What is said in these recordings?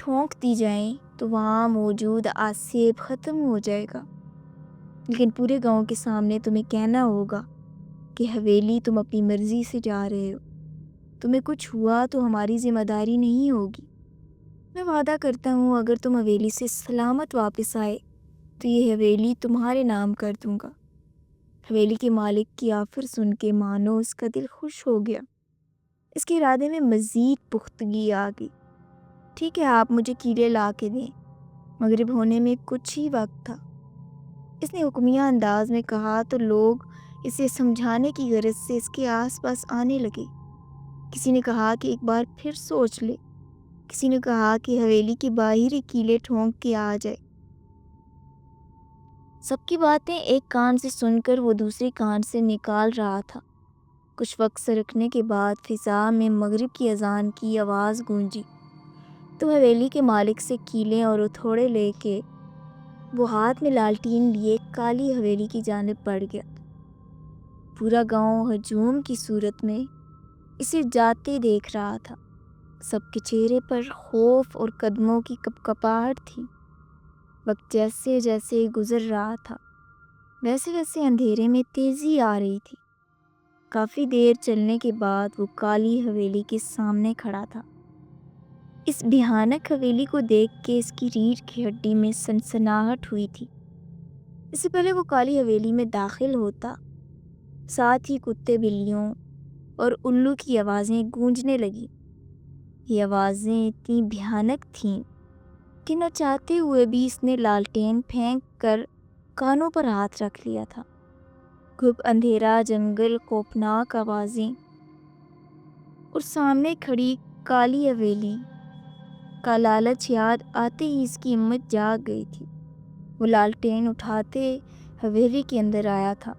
ٹھونک دی جائیں تو وہاں موجود آسیب ختم ہو جائے گا، لیکن پورے گاؤں کے سامنے تمہیں کہنا ہوگا کہ حویلی تم اپنی مرضی سے جا رہے ہو، تمہیں کچھ ہوا تو ہماری ذمہ داری نہیں ہوگی۔ میں وعدہ کرتا ہوں اگر تم حویلی سے سلامت واپس آئے تو یہ حویلی تمہارے نام کر دوں گا۔ حویلی کے مالک کی آفر سن کے مانو اس کا دل خوش ہو گیا، اس کے ارادے میں مزید پختگی آ گئی۔ ٹھیک ہے، آپ مجھے کیلے لا کے دیں، مغرب ہونے میں کچھ ہی وقت تھا۔ اس نے حکمیہ انداز میں کہا تو لوگ اسے سمجھانے کی غرض سے اس کے آس پاس آنے لگے۔ کسی نے کہا کہ ایک بار پھر سوچ لے، کسی نے کہا کہ حویلی کے باہر ہی کیلے ٹھونک کے آ جائے۔ سب کی باتیں ایک کان سے سن کر وہ دوسرے کان سے نکال رہا تھا۔ کچھ وقت سرکنے کے بعد فضا میں مغرب کی اذان کی آواز گونجی تو حویلی کے مالک سے کیلے اور ہتھوڑے لے کے وہ ہاتھ میں لالٹین لیے کالی حویلی کی جانب بڑھ گیا۔ پورا گاؤں ہجوم کی صورت میں اسے جاتے دیکھ رہا تھا۔ سب کے چہرے پر خوف اور قدموں کی کپکپاہٹ تھی۔ وقت جیسے جیسے گزر رہا تھا ویسے ویسے اندھیرے میں تیزی آ رہی تھی۔ کافی دیر چلنے کے بعد وہ کالی حویلی کے سامنے کھڑا تھا۔ اس بھیانک حویلی کو دیکھ کے اس کی ریڑھ کی ہڈی میں سنسناہٹ ہوئی تھی۔ اس سے پہلے وہ کالی حویلی میں داخل ہوتا، ساتھ ہی کتے بلیوں اور الو کی آوازیں گونجنے لگی۔ یہ آوازیں اتنی بھیانک تھیں کہ نہ چاہتے ہوئے بھی اس نے لالٹین پھینک کر کانوں پر ہاتھ رکھ لیا تھا۔ گھپ اندھیرا جنگل، خوفناک آوازیں اور سامنے کھڑی کالی حویلی کا لالچ یاد آتے ہی اس کی ہمت جاگ گئی تھی۔ وہ لالٹین اٹھاتے حویلی کے اندر آیا تھا۔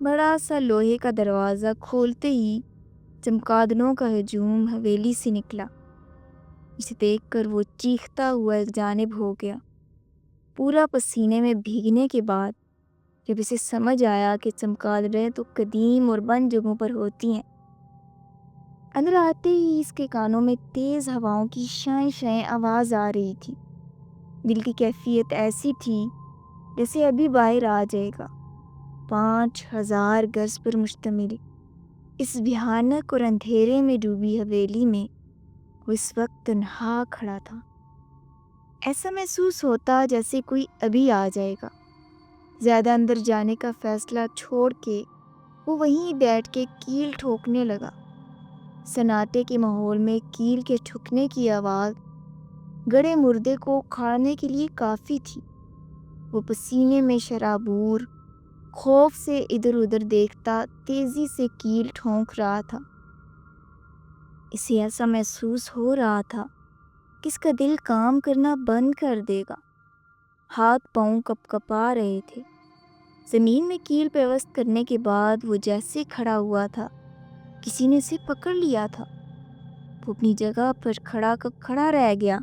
بڑا سا لوہے کا دروازہ کھولتے ہی چمگادڑوں کا ہجوم حویلی سے نکلا۔ اسے دیکھ کر وہ چیختا ہوا ایک جانب ہو گیا۔ پورا پسینے میں بھیگنے کے بعد جب اسے سمجھ آیا کہ چمگادڑیں تو قدیم اور بند جگہوں پر ہوتی ہیں، اندر آتے ہی اس کے کانوں میں تیز ہواؤں کی شائیں شائیں آواز آ رہی تھی۔ دل کی کیفیت ایسی تھی جیسے ابھی باہر آ جائے گا۔ 5000 گز پر مشتمل اس بھیانک اور اندھیرے میں ڈوبی حویلی میں وہ اس وقت تنہا کھڑا تھا۔ ایسا محسوس ہوتا جیسے کوئی ابھی آ جائے گا۔ زیادہ اندر جانے کا فیصلہ چھوڑ کے وہ وہیں بیٹھ کے کیل ٹھوکنے لگا۔ سناٹے کے ماحول میں کیل کے ٹھکنے کی آواز گڑے مردے کو اکھاڑنے کے لیے کافی تھی۔ وہ پسینے میں شرابور، خوف سے ادھر ادھر دیکھتا تیزی سے کیل ٹھونک رہا تھا۔ اسے ایسا محسوس ہو رہا تھا کہ اس کا دل کام کرنا بند کر دے گا۔ ہاتھ پاؤں کپ کپا رہے تھے۔ زمین میں کیل پیوست کرنے کے بعد وہ جیسے کھڑا ہوا تھا کسی نے اسے پکڑ لیا تھا۔ وہ اپنی جگہ پر کھڑا رہ گیا۔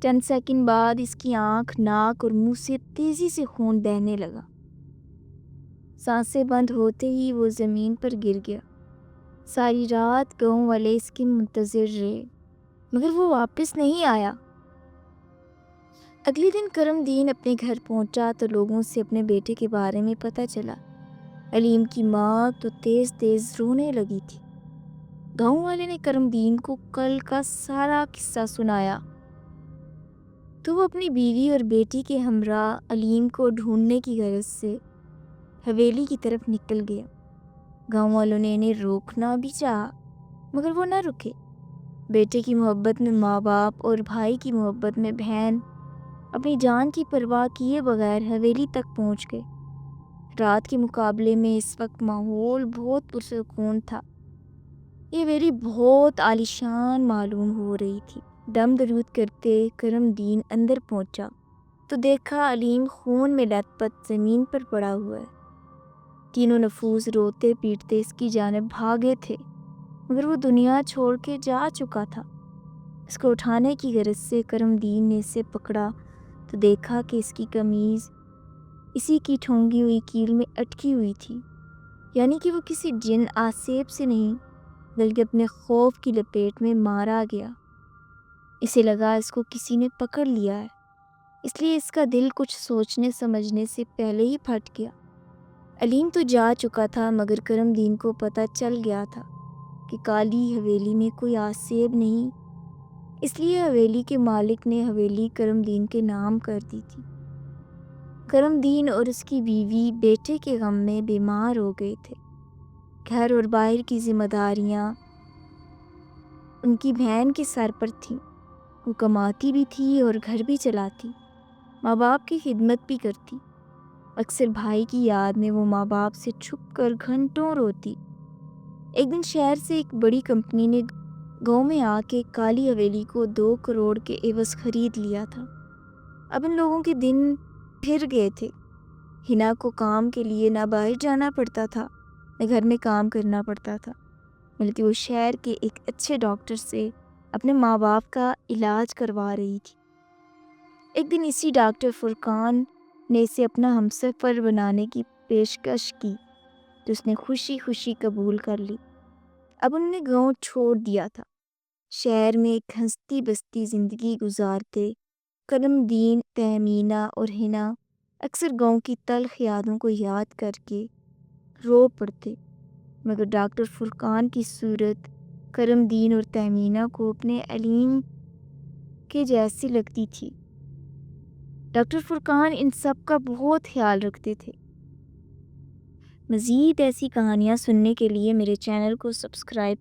چند سیکنڈ بعد اس کی آنکھ، ناک اور منہ سے تیزی سے خون بہنے لگا۔ سانسیں بند ہوتے ہی وہ زمین پر گر گیا۔ ساری رات گاؤں والے اس کے منتظر رہے مگر وہ واپس نہیں آیا۔ اگلے دن کرم دین اپنے گھر پہنچا تو لوگوں سے اپنے بیٹے کے بارے میں پتہ چلا۔ علیم کی ماں تو تیز تیز رونے لگی تھی۔ گاؤں والے نے کرم دین کو کل کا سارا قصہ سنایا تو وہ اپنی بیوی اور بیٹی کے ہمراہ علیم کو ڈھونڈنے کی غرض سے حویلی کی طرف نکل گیا۔ گاؤں والوں نے انہیں روکنا بھی چاہا مگر وہ نہ رکے۔ بیٹے کی محبت میں ماں باپ اور بھائی کی محبت میں بہن اپنی جان کی پرواہ کیے بغیر حویلی تک پہنچ گئے۔ رات کے مقابلے میں اس وقت ماحول بہت پرسکون تھا۔ یہ حویلی بہت عالیشان معلوم ہو رہی تھی۔ دم درود کرتے کرم دین اندر پہنچا تو دیکھا علیم خون میں لت پت زمین پر پڑا ہوا ہے۔ تینوں نفوس روتے پیٹتے اس کی جانب بھاگے تھے مگر وہ دنیا چھوڑ کے جا چکا تھا۔ اس کو اٹھانے کی غرض سے کرم دین نے اسے پکڑا تو دیکھا کہ اس کی قمیض اسی کی ٹھونگی ہوئی کیل میں اٹکی ہوئی تھی، یعنی کہ وہ کسی جن آسیب سے نہیں بلکہ اپنے خوف کی لپیٹ میں مارا گیا۔ اسے لگا اس کو کسی نے پکڑ لیا ہے، اس لیے اس کا دل کچھ سوچنے سمجھنے سے پہلے ہی پھٹ گیا۔ علیم تو جا چکا تھا، مگر کرم دین کو پتہ چل گیا تھا کہ کالی حویلی میں کوئی آسیب نہیں، اس لیے حویلی کے مالک نے حویلی کرم دین کے نام کر دی تھی۔ کرم دین اور اس کی بیوی بیٹے کے غم میں بیمار ہو گئے تھے۔ گھر اور باہر کی ذمہ داریاں ان کی بہن کے سر پر تھیں۔ وہ کماتی بھی تھی اور گھر بھی چلاتی، ماں باپ کی خدمت بھی کرتی۔ اکثر بھائی کی یاد میں وہ ماں باپ سے چھپ کر گھنٹوں روتی۔ ایک دن شہر سے ایک بڑی کمپنی نے گاؤں میں آ کے کالی حویلی کو 2 کروڑ کے عوض خرید لیا تھا۔ اب ان لوگوں کے دن پھر گئے تھے۔ ہنا کو کام کے لیے نہ باہر جانا پڑتا تھا، نہ گھر میں کام کرنا پڑتا تھا، بلکہ وہ شہر کے ایک اچھے ڈاکٹر سے اپنے ماں باپ کا علاج کروا رہی تھی۔ ایک دن اسی ڈاکٹر فرقان نے اسے اپنا ہمسفر بنانے کی پیشکش کی، تو اس نے خوشی خوشی قبول کر لی۔ اب انہوں نے گاؤں چھوڑ دیا تھا، شہر میں ایک ہنستی بستی زندگی گزارتے۔ کرم دین، تہمینہ اور ہنا اکثر گاؤں کی تلخ یادوں کو یاد کر کے رو پڑتے، مگر ڈاکٹر فرقان کی صورت کرم دین اور تہمینہ کو اپنے علیم کے جیسی لگتی تھی۔ ڈاکٹر فرقان ان سب کا بہت خیال رکھتے تھے۔ مزید ایسی کہانیاں سننے کے لیے میرے چینل کو سبسکرائب